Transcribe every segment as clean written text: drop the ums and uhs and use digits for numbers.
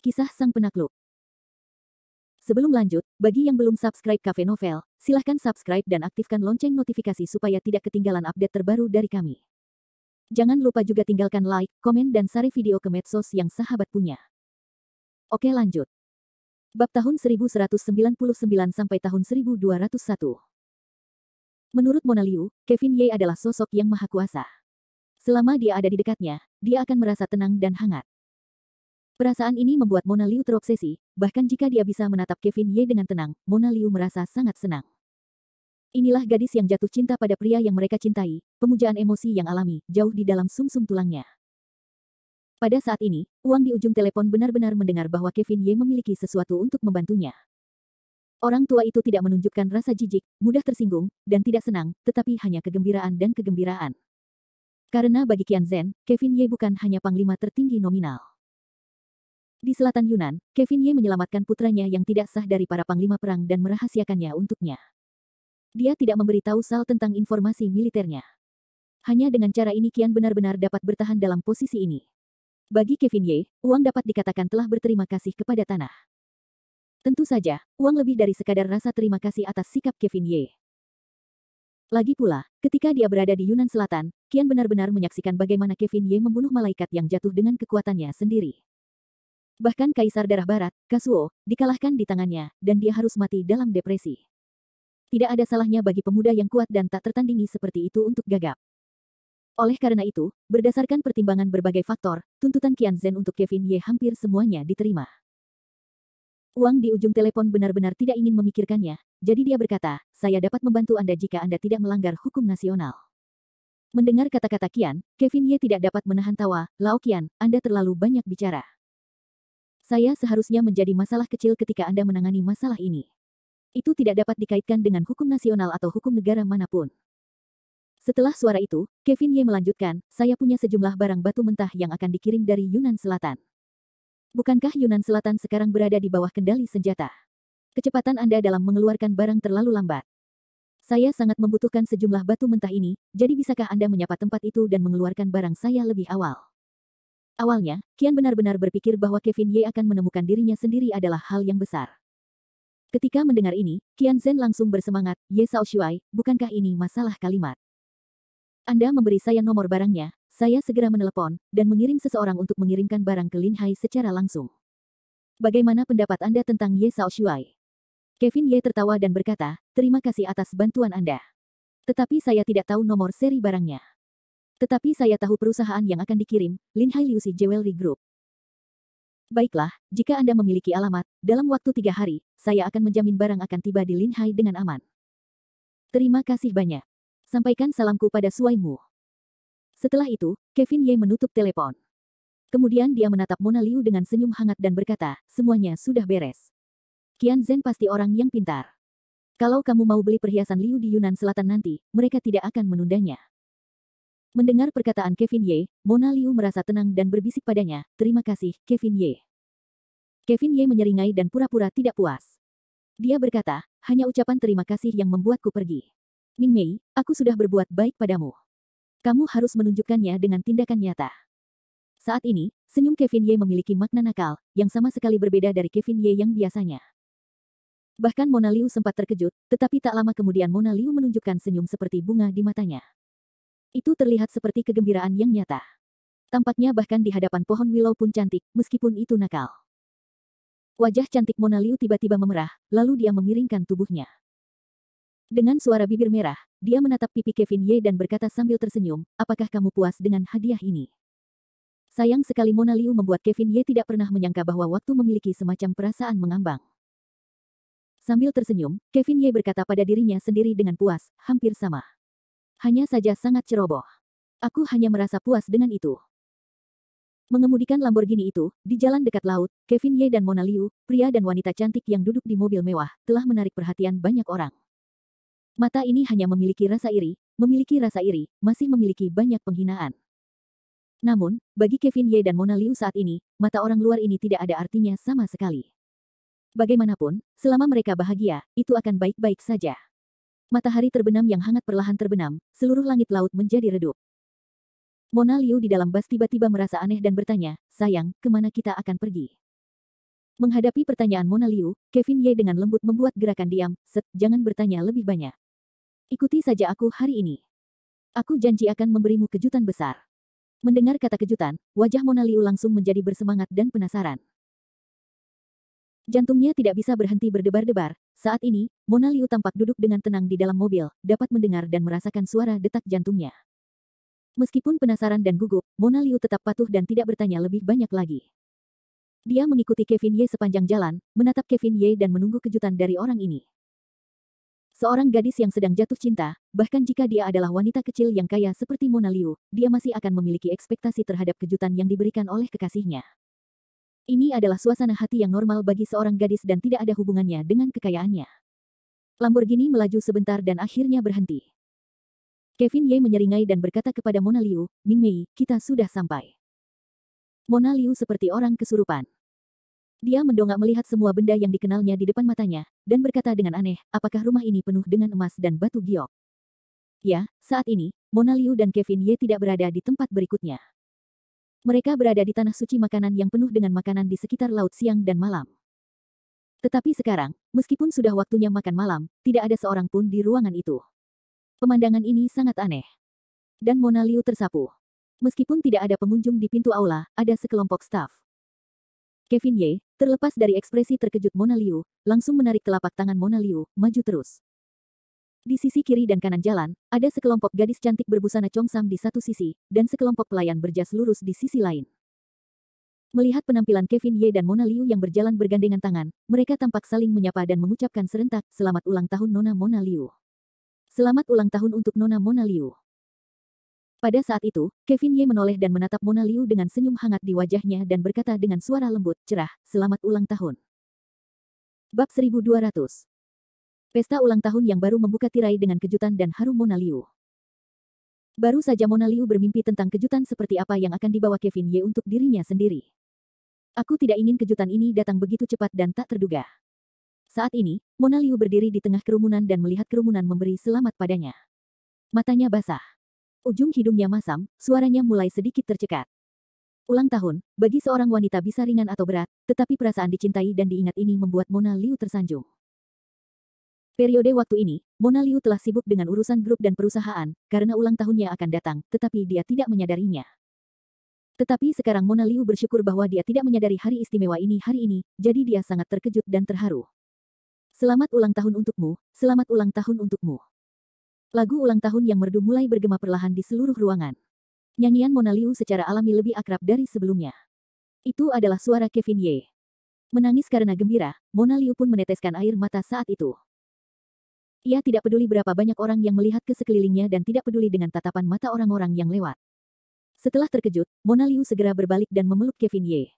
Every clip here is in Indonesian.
Kisah Sang Penakluk. Sebelum lanjut, bagi yang belum subscribe Cafe Novel, silahkan subscribe dan aktifkan lonceng notifikasi supaya tidak ketinggalan update terbaru dari kami. Jangan lupa juga tinggalkan like, komen dan share video ke medsos yang sahabat punya. Oke lanjut. Bab tahun 1199 sampai tahun 1201. Menurut Mona Liu, Kevin Ye adalah sosok yang maha kuasa. Selama dia ada di dekatnya, dia akan merasa tenang dan hangat. Perasaan ini membuat Mona Liu terobsesi, bahkan jika dia bisa menatap Kevin Ye dengan tenang, Mona Liu merasa sangat senang. Inilah gadis yang jatuh cinta pada pria yang mereka cintai, pemujaan emosi yang alami, jauh di dalam sumsum tulangnya. Pada saat ini, Wang di ujung telepon benar-benar mendengar bahwa Kevin Ye memiliki sesuatu untuk membantunya. Orang tua itu tidak menunjukkan rasa jijik, mudah tersinggung, dan tidak senang, tetapi hanya kegembiraan dan kegembiraan. Karena bagi Qian Zhen, Kevin Ye bukan hanya panglima tertinggi nominal. Di selatan Yunan, Kevin Ye menyelamatkan putranya yang tidak sah dari para panglima perang dan merahasiakannya untuknya. Dia tidak memberitahu Sal tentang informasi militernya. Hanya dengan cara ini Qian benar-benar dapat bertahan dalam posisi ini. Bagi Kevin Ye, Wang dapat dikatakan telah berterima kasih kepada tanah. Tentu saja, Wang lebih dari sekadar rasa terima kasih atas sikap Kevin Ye. Lagi pula, ketika dia berada di Yunan Selatan, Qian benar-benar menyaksikan bagaimana Kevin Ye membunuh malaikat yang jatuh dengan kekuatannya sendiri. Bahkan Kaisar Darah Barat, Kazuo, dikalahkan di tangannya, dan dia harus mati dalam depresi. Tidak ada salahnya bagi pemuda yang kuat dan tak tertandingi seperti itu untuk gagap. Oleh karena itu, berdasarkan pertimbangan berbagai faktor, tuntutan Qian Zhen untuk Kevin Ye hampir semuanya diterima. Wang di ujung telepon benar-benar tidak ingin memikirkannya, jadi dia berkata, saya dapat membantu Anda jika Anda tidak melanggar hukum nasional. Mendengar kata-kata Qian, Kevin Ye tidak dapat menahan tawa, Lao Qian, Anda terlalu banyak bicara. Saya seharusnya menjadi masalah kecil ketika Anda menangani masalah ini. Itu tidak dapat dikaitkan dengan hukum nasional atau hukum negara manapun. Setelah suara itu, Kevin Ye melanjutkan, saya punya sejumlah barang batu mentah yang akan dikirim dari Yunan Selatan. Bukankah Yunan Selatan sekarang berada di bawah kendali senjata? Kecepatan Anda dalam mengeluarkan barang terlalu lambat. Saya sangat membutuhkan sejumlah batu mentah ini, jadi bisakah Anda menyapa tempat itu dan mengeluarkan barang saya lebih awal? Awalnya, Qian benar-benar berpikir bahwa Kevin Ye akan menemukan dirinya sendiri adalah hal yang besar. Ketika mendengar ini, Qian Zhen langsung bersemangat, Ye Shaoshuai, bukankah ini masalah kalimat? Anda memberi saya nomor barangnya, saya segera menelepon, dan mengirim seseorang untuk mengirimkan barang ke Lin Hai secara langsung. Bagaimana pendapat Anda tentang Ye Shaoshuai? Kevin Ye tertawa dan berkata, terima kasih atas bantuan Anda. Tetapi saya tidak tahu nomor seri barangnya. Tetapi saya tahu perusahaan yang akan dikirim, Lin Hai Liuxi Jewelry Group. Baiklah, jika Anda memiliki alamat, dalam waktu 3 hari, saya akan menjamin barang akan tiba di Lin Hai dengan aman. Terima kasih banyak. Sampaikan salamku pada suaimu. Setelah itu, Kevin Ye menutup telepon. Kemudian dia menatap Mona Liu dengan senyum hangat dan berkata, semuanya sudah beres. Qian Zhen pasti orang yang pintar. Kalau kamu mau beli perhiasan Liu di Yunan Selatan nanti, mereka tidak akan menundanya. Mendengar perkataan Kevin Ye, Mona Liu merasa tenang dan berbisik padanya, terima kasih, Kevin Ye. Kevin Ye menyeringai dan pura-pura tidak puas. Dia berkata, hanya ucapan terima kasih yang membuatku pergi. Ming Mei, aku sudah berbuat baik padamu. Kamu harus menunjukkannya dengan tindakan nyata. Saat ini, senyum Kevin Ye memiliki makna nakal, yang sama sekali berbeda dari Kevin Ye yang biasanya. Bahkan Mona Liu sempat terkejut, tetapi tak lama kemudian Mona Liu menunjukkan senyum seperti bunga di matanya. Itu terlihat seperti kegembiraan yang nyata. Tampaknya bahkan di hadapan pohon willow pun cantik, meskipun itu nakal. Wajah cantik Mona Liu tiba-tiba memerah, lalu dia memiringkan tubuhnya. Dengan suara bibir merah, dia menatap pipi Kevin Ye dan berkata sambil tersenyum, apakah kamu puas dengan hadiah ini? Sayang sekali Mona Liu membuat Kevin Ye tidak pernah menyangka bahwa waktu memiliki semacam perasaan mengambang. Sambil tersenyum, Kevin Ye berkata pada dirinya sendiri dengan puas, hampir sama. Hanya saja sangat ceroboh. Aku hanya merasa puas dengan itu. Mengemudikan Lamborghini itu, di jalan dekat laut, Kevin Ye dan Mona Liu, pria dan wanita cantik yang duduk di mobil mewah, telah menarik perhatian banyak orang. Mata ini hanya memiliki rasa iri, masih memiliki banyak penghinaan. Namun, bagi Kevin Ye dan Mona Liu saat ini, mata orang luar ini tidak ada artinya sama sekali. Bagaimanapun, selama mereka bahagia, itu akan baik-baik saja. Matahari terbenam yang hangat perlahan terbenam, seluruh langit laut menjadi redup. Mona Liu di dalam bus tiba-tiba merasa aneh dan bertanya, sayang, kemana kita akan pergi? Menghadapi pertanyaan Mona Liu, Kevin Ye dengan lembut membuat gerakan diam, jangan bertanya lebih banyak. Ikuti saja aku hari ini. Aku janji akan memberimu kejutan besar. Mendengar kata kejutan, wajah Mona Liu langsung menjadi bersemangat dan penasaran. Jantungnya tidak bisa berhenti berdebar-debar. Saat ini, Mona Liu tampak duduk dengan tenang di dalam mobil, dapat mendengar dan merasakan suara detak jantungnya. Meskipun penasaran dan gugup, Mona Liu tetap patuh dan tidak bertanya lebih banyak lagi. Dia mengikuti Kevin Ye sepanjang jalan, menatap Kevin Ye dan menunggu kejutan dari orang ini. Seorang gadis yang sedang jatuh cinta, bahkan jika dia adalah wanita kecil yang kaya seperti Mona Liu, dia masih akan memiliki ekspektasi terhadap kejutan yang diberikan oleh kekasihnya. Ini adalah suasana hati yang normal bagi seorang gadis dan tidak ada hubungannya dengan kekayaannya. Lamborghini melaju sebentar dan akhirnya berhenti. Kevin Ye menyeringai dan berkata kepada Mona Liu, "Ming Mei, kita sudah sampai." Mona Liu seperti orang kesurupan. Dia mendongak melihat semua benda yang dikenalnya di depan matanya, dan berkata dengan aneh, apakah rumah ini penuh dengan emas dan batu giok? Ya, saat ini, Mona Liu dan Kevin Ye tidak berada di tempat berikutnya. Mereka berada di tanah suci makanan yang penuh dengan makanan di sekitar laut siang dan malam. Tetapi sekarang, meskipun sudah waktunya makan malam, tidak ada seorang pun di ruangan itu. Pemandangan ini sangat aneh. Dan Mona Liu tersapu. Meskipun tidak ada pengunjung di pintu aula, ada sekelompok staf. Kevin Ye, terlepas dari ekspresi terkejut Mona Liu, langsung menarik telapak tangan Mona Liu, maju terus. Di sisi kiri dan kanan jalan, ada sekelompok gadis cantik berbusana congsam di satu sisi, dan sekelompok pelayan berjas lurus di sisi lain. Melihat penampilan Kevin Ye dan Mona Liu yang berjalan bergandengan tangan, mereka tampak saling menyapa dan mengucapkan serentak, "Selamat ulang tahun Nona Mona Liu." Selamat ulang tahun untuk Nona Mona Liu. Pada saat itu, Kevin Ye menoleh dan menatap Mona Liu dengan senyum hangat di wajahnya dan berkata dengan suara lembut, cerah, "Selamat ulang tahun." Bab 1200. Pesta ulang tahun yang baru membuka tirai dengan kejutan dan harum Mona Liu. Baru saja Mona Liu bermimpi tentang kejutan seperti apa yang akan dibawa Kevin Ye untuk dirinya sendiri. Aku tidak ingin kejutan ini datang begitu cepat dan tak terduga. Saat ini, Mona Liu berdiri di tengah kerumunan dan melihat kerumunan memberi selamat padanya. Matanya basah. Ujung hidungnya masam, suaranya mulai sedikit tercekat. Ulang tahun, bagi seorang wanita bisa ringan atau berat, tetapi perasaan dicintai dan diingat ini membuat Mona Liu tersanjung. Periode waktu ini, Mona Liu telah sibuk dengan urusan grup dan perusahaan, karena ulang tahunnya akan datang, tetapi dia tidak menyadarinya. Tetapi sekarang Mona Liu bersyukur bahwa dia tidak menyadari hari istimewa ini hari ini, jadi dia sangat terkejut dan terharu. Selamat ulang tahun untukmu, selamat ulang tahun untukmu. Lagu ulang tahun yang merdu mulai bergema perlahan di seluruh ruangan. Nyanyian Mona Liu secara alami lebih akrab dari sebelumnya. Itu adalah suara Kevin Ye. Menangis karena gembira, Mona Liu pun meneteskan air mata saat itu. Ia tidak peduli berapa banyak orang yang melihat ke sekelilingnya dan tidak peduli dengan tatapan mata orang-orang yang lewat. Setelah terkejut, Mona Liu segera berbalik dan memeluk Kevin Ye.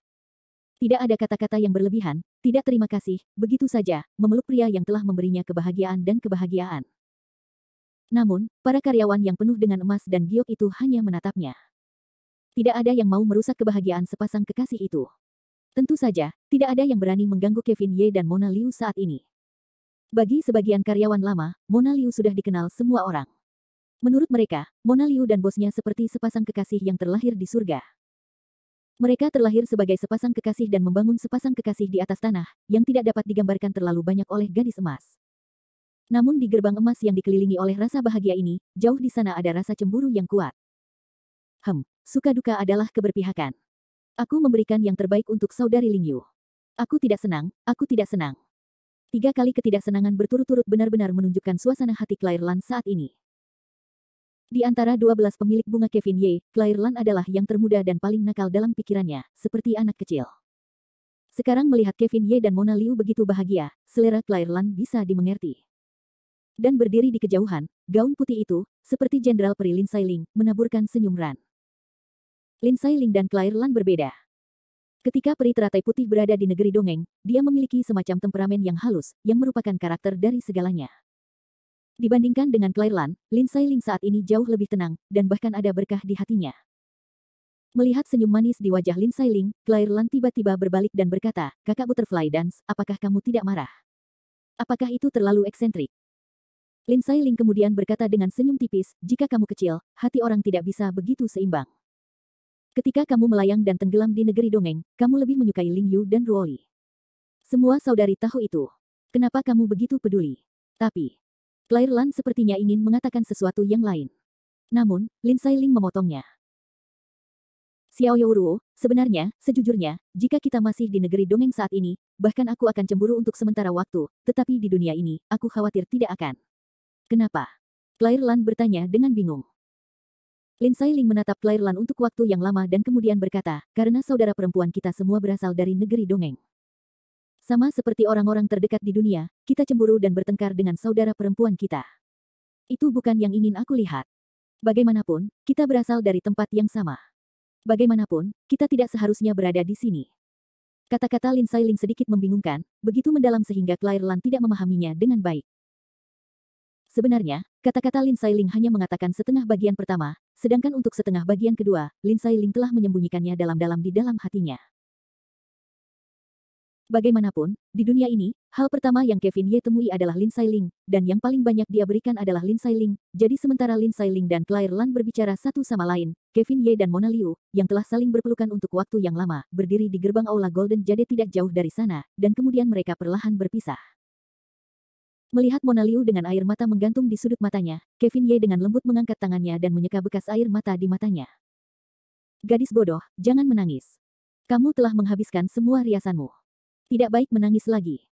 Tidak ada kata-kata yang berlebihan, tidak terima kasih, begitu saja, memeluk pria yang telah memberinya kebahagiaan dan kebahagiaan. Namun, para karyawan yang penuh dengan emas dan giok itu hanya menatapnya. Tidak ada yang mau merusak kebahagiaan sepasang kekasih itu. Tentu saja, tidak ada yang berani mengganggu Kevin Ye dan Mona Liu saat ini. Bagi sebagian karyawan lama, Mona Liu sudah dikenal semua orang. Menurut mereka, Mona Liu dan bosnya seperti sepasang kekasih yang terlahir di surga. Mereka terlahir sebagai sepasang kekasih dan membangun sepasang kekasih di atas tanah, yang tidak dapat digambarkan terlalu banyak oleh gadis emas. Namun di gerbang emas yang dikelilingi oleh rasa bahagia ini, jauh di sana ada rasa cemburu yang kuat. Suka duka adalah keberpihakan. Aku memberikan yang terbaik untuk saudari Ling Yu. Aku tidak senang, aku tidak senang. 3 kali ketidaksenangan berturut-turut benar-benar menunjukkan suasana hati Claire Lan saat ini. Di antara 12 pemilik bunga Kevin Ye, Claire Lan adalah yang termuda dan paling nakal dalam pikirannya, seperti anak kecil. Sekarang melihat Kevin Ye dan Mona Liu begitu bahagia, selera Claire Lan bisa dimengerti. Dan berdiri di kejauhan, gaun putih itu, seperti Jenderal Peri Lin Sailing, menaburkan senyum Ran. Lin Sailing dan Claire Lan berbeda. Ketika peri teratai putih berada di negeri dongeng, dia memiliki semacam temperamen yang halus, yang merupakan karakter dari segalanya. Dibandingkan dengan Claire Lan, Lin Sailing saat ini jauh lebih tenang, dan bahkan ada berkah di hatinya. Melihat senyum manis di wajah Lin Sailing, Claire Lan tiba-tiba berbalik dan berkata, "Kakak Butterfly Dance, apakah kamu tidak marah? Apakah itu terlalu eksentrik?" Lin Sailing kemudian berkata dengan senyum tipis, "Jika kamu kecil, hati orang tidak bisa begitu seimbang. Ketika kamu melayang dan tenggelam di negeri dongeng, kamu lebih menyukai Ling Yu dan Ruoli. Semua saudari tahu itu. Kenapa kamu begitu peduli? Tapi, Claire Lan sepertinya ingin mengatakan sesuatu yang lain. Namun, Lin Sailing memotongnya. Xiao Youruo, sebenarnya, sejujurnya, jika kita masih di negeri dongeng saat ini, bahkan aku akan cemburu untuk sementara waktu, tetapi di dunia ini, aku khawatir tidak akan. Kenapa? Claire Lan bertanya dengan bingung. Lin Sailing menatap Claire Lan untuk waktu yang lama dan kemudian berkata, karena saudara perempuan kita semua berasal dari negeri dongeng. Sama seperti orang-orang terdekat di dunia, kita cemburu dan bertengkar dengan saudara perempuan kita. Itu bukan yang ingin aku lihat. Bagaimanapun, kita berasal dari tempat yang sama. Bagaimanapun, kita tidak seharusnya berada di sini. Kata-kata Lin Sailing sedikit membingungkan, begitu mendalam sehingga Claire Lan tidak memahaminya dengan baik. Sebenarnya, kata-kata Lin Sailing hanya mengatakan setengah bagian pertama, sedangkan untuk setengah bagian kedua, Lin Sailing telah menyembunyikannya dalam-dalam di dalam hatinya. Bagaimanapun, di dunia ini, hal pertama yang Kevin Ye temui adalah Lin Sailing, dan yang paling banyak dia berikan adalah Lin Sailing. Jadi sementara Lin Sailing dan Claire Lan berbicara satu sama lain, Kevin Ye dan Mona Liu, yang telah saling berpelukan untuk waktu yang lama, berdiri di gerbang aula Golden Jade tidak jauh dari sana, dan kemudian mereka perlahan berpisah. Melihat Mona Liu dengan air mata menggantung di sudut matanya, Kevin Ye dengan lembut mengangkat tangannya dan menyeka bekas air mata di matanya. Gadis bodoh, jangan menangis. Kamu telah menghabiskan semua riasanmu. Tidak baik menangis lagi.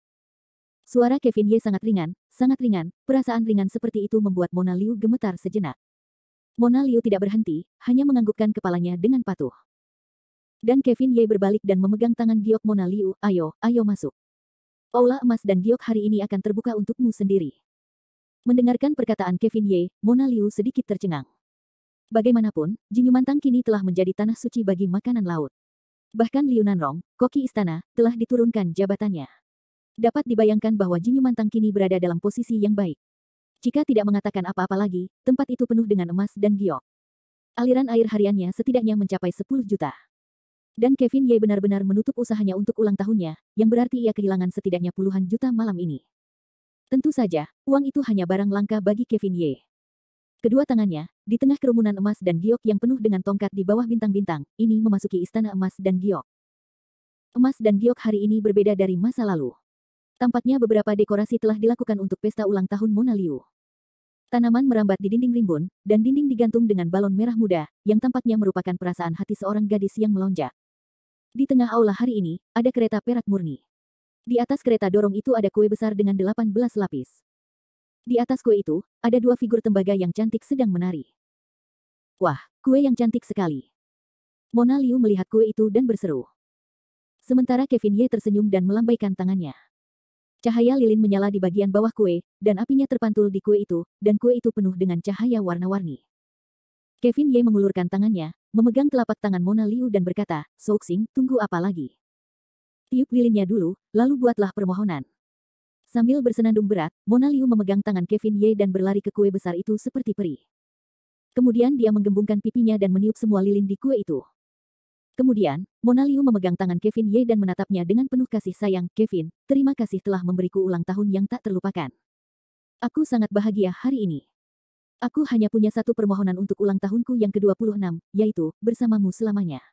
Suara Kevin Ye sangat ringan, perasaan ringan seperti itu membuat Mona Liu gemetar sejenak. Mona Liu tidak berhenti, hanya menganggukkan kepalanya dengan patuh. Dan Kevin Ye berbalik dan memegang tangan giok Mona Liu, ayo masuk. Aula emas dan giok hari ini akan terbuka untukmu sendiri. Mendengarkan perkataan Kevin Ye, Mona Liu sedikit tercengang. Bagaimanapun, Jinyumantang kini telah menjadi tanah suci bagi makanan laut. Bahkan Liu Nanrong, koki istana, telah diturunkan jabatannya. Dapat dibayangkan bahwa Jinyumantang kini berada dalam posisi yang baik. Jika tidak mengatakan apa-apa lagi, tempat itu penuh dengan emas dan giok. Aliran air hariannya setidaknya mencapai 10 juta. Dan Kevin Ye benar-benar menutup usahanya untuk ulang tahunnya, yang berarti ia kehilangan setidaknya puluhan juta malam ini. Tentu saja, uang itu hanya barang langka bagi Kevin Ye. Kedua tangannya, di tengah kerumunan emas dan giok yang penuh dengan tongkat di bawah bintang-bintang, ini memasuki istana emas dan giok. Emas dan giok hari ini berbeda dari masa lalu. Tampaknya beberapa dekorasi telah dilakukan untuk pesta ulang tahun Mona Liu. Tanaman merambat di dinding rimbun, dan dinding digantung dengan balon merah muda, yang tampaknya merupakan perasaan hati seorang gadis yang melonjak. Di tengah aula hari ini, ada kereta perak murni. Di atas kereta dorong itu ada kue besar dengan 18 lapis. Di atas kue itu, ada dua figur tembaga yang cantik sedang menari. Wah, kue yang cantik sekali. Mona Liu melihat kue itu dan berseru. Sementara Kevin Ye tersenyum dan melambaikan tangannya. Cahaya lilin menyala di bagian bawah kue, dan apinya terpantul di kue itu, dan kue itu penuh dengan cahaya warna-warni. Kevin Ye mengulurkan tangannya, memegang telapak tangan Mona Liu dan berkata, Souxing, tunggu apa lagi? Tiup lilinnya dulu, lalu buatlah permohonan. Sambil bersenandung berat, Mona Liu memegang tangan Kevin Ye dan berlari ke kue besar itu seperti peri. Kemudian dia menggembungkan pipinya dan meniup semua lilin di kue itu. Kemudian, Mona Liu memegang tangan Kevin Ye dan menatapnya dengan penuh kasih sayang. Kevin, terima kasih telah memberiku ulang tahun yang tak terlupakan. Aku sangat bahagia hari ini. Aku hanya punya satu permohonan untuk ulang tahunku yang ke-26, yaitu, bersamamu selamanya.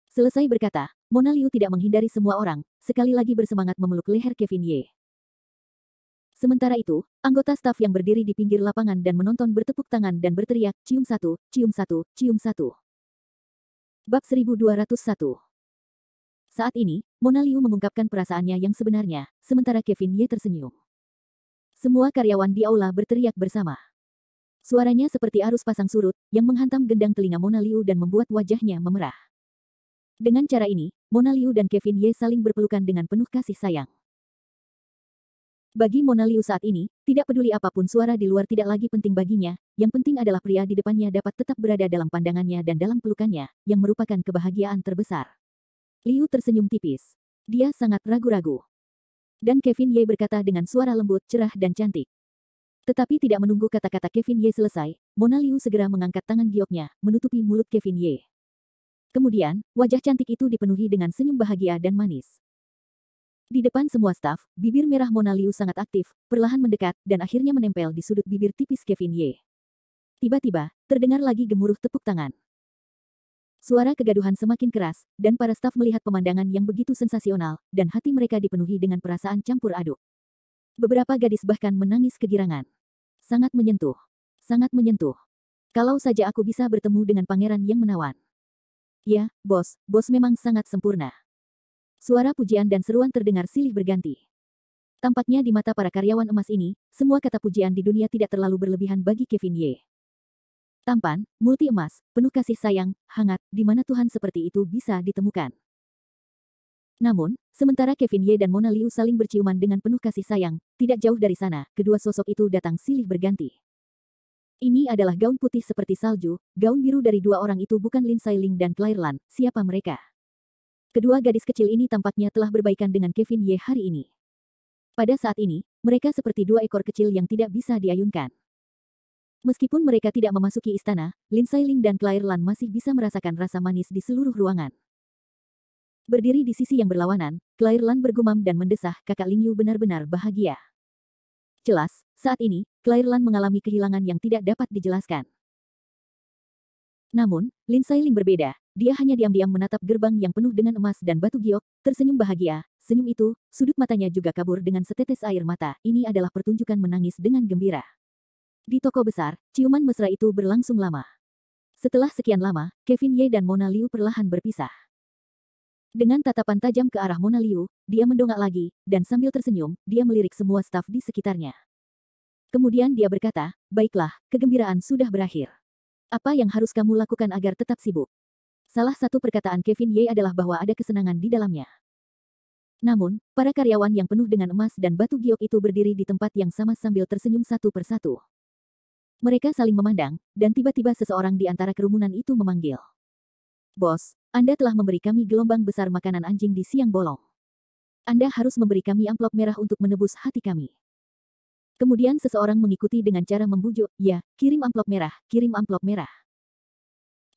Selesai berkata, Mona Liu tidak menghindari semua orang, sekali lagi bersemangat memeluk leher Kevin Ye. Sementara itu, anggota staf yang berdiri di pinggir lapangan dan menonton bertepuk tangan dan berteriak, cium satu, cium satu, cium satu. Bab 1201. Saat ini, Mona Liu mengungkapkan perasaannya yang sebenarnya, sementara Kevin Ye tersenyum. Semua karyawan di aula berteriak bersama. Suaranya seperti arus pasang surut, yang menghantam gendang telinga Mona Liu dan membuat wajahnya memerah. Dengan cara ini, Mona Liu dan Kevin Ye saling berpelukan dengan penuh kasih sayang. Bagi Mona Liu saat ini, tidak peduli apapun suara di luar tidak lagi penting baginya, yang penting adalah pria di depannya dapat tetap berada dalam pandangannya dan dalam pelukannya, yang merupakan kebahagiaan terbesar. Liu tersenyum tipis. Dia sangat ragu-ragu. Dan Kevin Ye berkata dengan suara lembut, cerah dan cantik. Tetapi tidak menunggu kata-kata Kevin Ye selesai, Mona Liu segera mengangkat tangan gioknya, menutupi mulut Kevin Ye. Kemudian, wajah cantik itu dipenuhi dengan senyum bahagia dan manis. Di depan semua staf, bibir merah Mona Liu sangat aktif, perlahan mendekat, dan akhirnya menempel di sudut bibir tipis Kevin Ye. Tiba-tiba, terdengar lagi gemuruh tepuk tangan. Suara kegaduhan semakin keras, dan para staf melihat pemandangan yang begitu sensasional, dan hati mereka dipenuhi dengan perasaan campur aduk. Beberapa gadis bahkan menangis kegirangan. Sangat menyentuh. Sangat menyentuh. Kalau saja aku bisa bertemu dengan pangeran yang menawan. Ya, bos memang sangat sempurna. Suara pujian dan seruan terdengar silih berganti. Tampaknya di mata para karyawan emas ini, semua kata pujian di dunia tidak terlalu berlebihan bagi Kevin Ye. Tampan, multi emas, penuh kasih sayang, hangat, di mana Tuhan seperti itu bisa ditemukan. Namun, sementara Kevin Ye dan Mona Liu saling berciuman dengan penuh kasih sayang, tidak jauh dari sana, kedua sosok itu datang silih berganti. Ini adalah gaun putih seperti salju, gaun biru dari dua orang itu bukan Lin Sailing dan Claire Lan, siapa mereka? Kedua gadis kecil ini tampaknya telah berbaikan dengan Kevin Ye hari ini. Pada saat ini, mereka seperti dua ekor kecil yang tidak bisa diayunkan. Meskipun mereka tidak memasuki istana, Lin Sailing dan Claire Lan masih bisa merasakan rasa manis di seluruh ruangan. Berdiri di sisi yang berlawanan, Claire Lan bergumam dan mendesah, kakak Ling Yu benar-benar bahagia. Jelas, saat ini, Claire Lan mengalami kehilangan yang tidak dapat dijelaskan. Namun, Lin Sailing berbeda, dia hanya diam-diam menatap gerbang yang penuh dengan emas dan batu giok, tersenyum bahagia, senyum itu, sudut matanya juga kabur dengan setetes air mata, ini adalah pertunjukan menangis dengan gembira. Di toko besar, ciuman mesra itu berlangsung lama. Setelah sekian lama, Kevin Ye dan Mona Liu perlahan berpisah. Dengan tatapan tajam ke arah Mona Liu, dia mendongak lagi, dan sambil tersenyum, dia melirik semua staf di sekitarnya. Kemudian dia berkata, baiklah, kegembiraan sudah berakhir. Apa yang harus kamu lakukan agar tetap sibuk? Salah satu perkataan Kevin Ye adalah bahwa ada kesenangan di dalamnya. Namun, para karyawan yang penuh dengan emas dan batu giok itu berdiri di tempat yang sama sambil tersenyum satu persatu. Mereka saling memandang, dan tiba-tiba seseorang di antara kerumunan itu memanggil. Bos, Anda telah memberi kami gelombang besar makanan anjing di siang bolong. Anda harus memberi kami amplop merah untuk menebus hati kami. Kemudian seseorang mengikuti dengan cara membujuk, ya, kirim amplop merah, kirim amplop merah.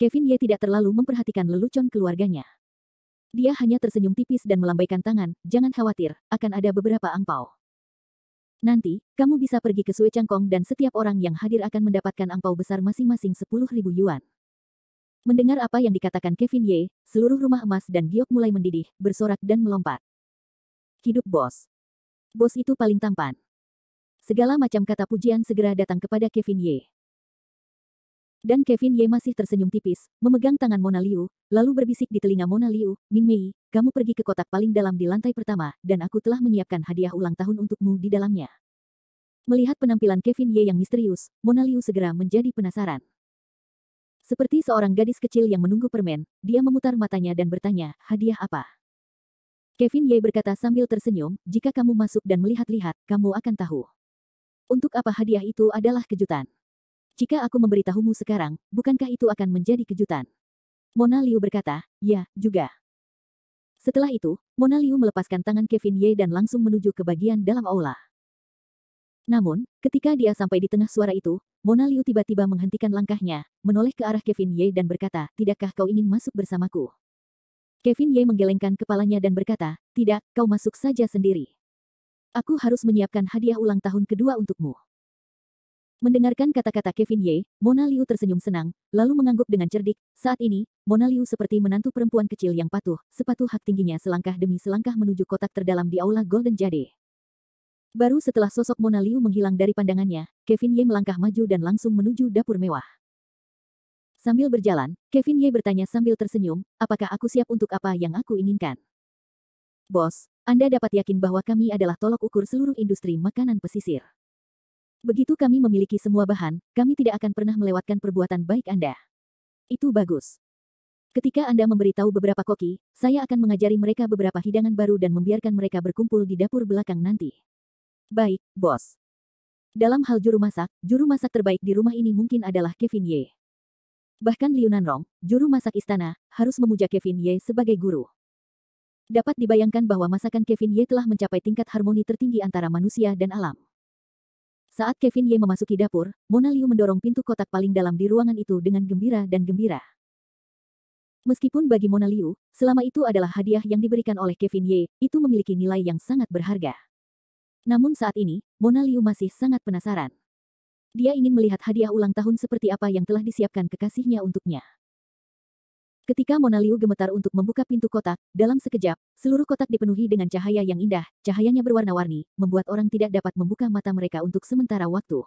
Kevin Ye tidak terlalu memperhatikan lelucon keluarganya. Dia hanya tersenyum tipis dan melambaikan tangan, jangan khawatir, akan ada beberapa angpau. Nanti, kamu bisa pergi ke Sue Changkong dan setiap orang yang hadir akan mendapatkan angpau besar masing-masing 10.000 yuan. Mendengar apa yang dikatakan Kevin Ye, seluruh rumah emas dan giok mulai mendidih, bersorak dan melompat. Hidup bos. Bos itu paling tampan. Segala macam kata pujian segera datang kepada Kevin Ye. Dan Kevin Ye masih tersenyum tipis, memegang tangan Mona Liu, lalu berbisik di telinga Mona Liu, Ming Mei, kamu pergi ke kotak paling dalam di lantai pertama, dan aku telah menyiapkan hadiah ulang tahun untukmu di dalamnya. Melihat penampilan Kevin Ye yang misterius, Mona Liu segera menjadi penasaran. Seperti seorang gadis kecil yang menunggu permen, dia memutar matanya dan bertanya, hadiah apa? Kevin Ye berkata sambil tersenyum, jika kamu masuk dan melihat-lihat, kamu akan tahu. Untuk apa hadiah itu adalah kejutan. Jika aku memberitahumu sekarang, bukankah itu akan menjadi kejutan? Mona Liu berkata, ya, juga. Setelah itu, Mona Liu melepaskan tangan Kevin Ye dan langsung menuju ke bagian dalam aula. Namun, ketika dia sampai di tengah suara itu, Mona Liu tiba-tiba menghentikan langkahnya, menoleh ke arah Kevin Ye dan berkata, tidakkah kau ingin masuk bersamaku? Kevin Ye menggelengkan kepalanya dan berkata, tidak, kau masuk saja sendiri. Aku harus menyiapkan hadiah ulang tahun kedua untukmu. Mendengarkan kata-kata Kevin Ye, Mona Liu tersenyum senang, lalu mengangguk dengan cerdik. Saat ini, Mona Liu seperti menantu perempuan kecil yang patuh, sepatu hak tingginya selangkah demi selangkah menuju kotak terdalam di aula Golden Jade. Baru setelah sosok Mona Liu menghilang dari pandangannya, Kevin Ye melangkah maju dan langsung menuju dapur mewah. Sambil berjalan, Kevin Ye bertanya sambil tersenyum, apakah aku siap untuk apa yang aku inginkan? Bos, Anda dapat yakin bahwa kami adalah tolok ukur seluruh industri makanan pesisir. Begitu kami memiliki semua bahan, kami tidak akan pernah melewatkan perbuatan baik Anda. Itu bagus. Ketika Anda memberitahu beberapa koki, saya akan mengajari mereka beberapa hidangan baru dan membiarkan mereka berkumpul di dapur belakang nanti. Baik, bos. Dalam hal juru masak terbaik di rumah ini mungkin adalah Kevin Ye. Bahkan Liu Nanrong, juru masak istana, harus memuja Kevin Ye sebagai guru. Dapat dibayangkan bahwa masakan Kevin Ye telah mencapai tingkat harmoni tertinggi antara manusia dan alam. Saat Kevin Ye memasuki dapur, Mona Liu mendorong pintu kotak paling dalam di ruangan itu dengan gembira dan gembira. Meskipun bagi Mona Liu, selama itu adalah hadiah yang diberikan oleh Kevin Ye, itu memiliki nilai yang sangat berharga. Namun saat ini, Mona Liu masih sangat penasaran. Dia ingin melihat hadiah ulang tahun seperti apa yang telah disiapkan kekasihnya untuknya. Ketika Mona Liu gemetar untuk membuka pintu kotak, dalam sekejap, seluruh kotak dipenuhi dengan cahaya yang indah, cahayanya berwarna-warni, membuat orang tidak dapat membuka mata mereka untuk sementara waktu.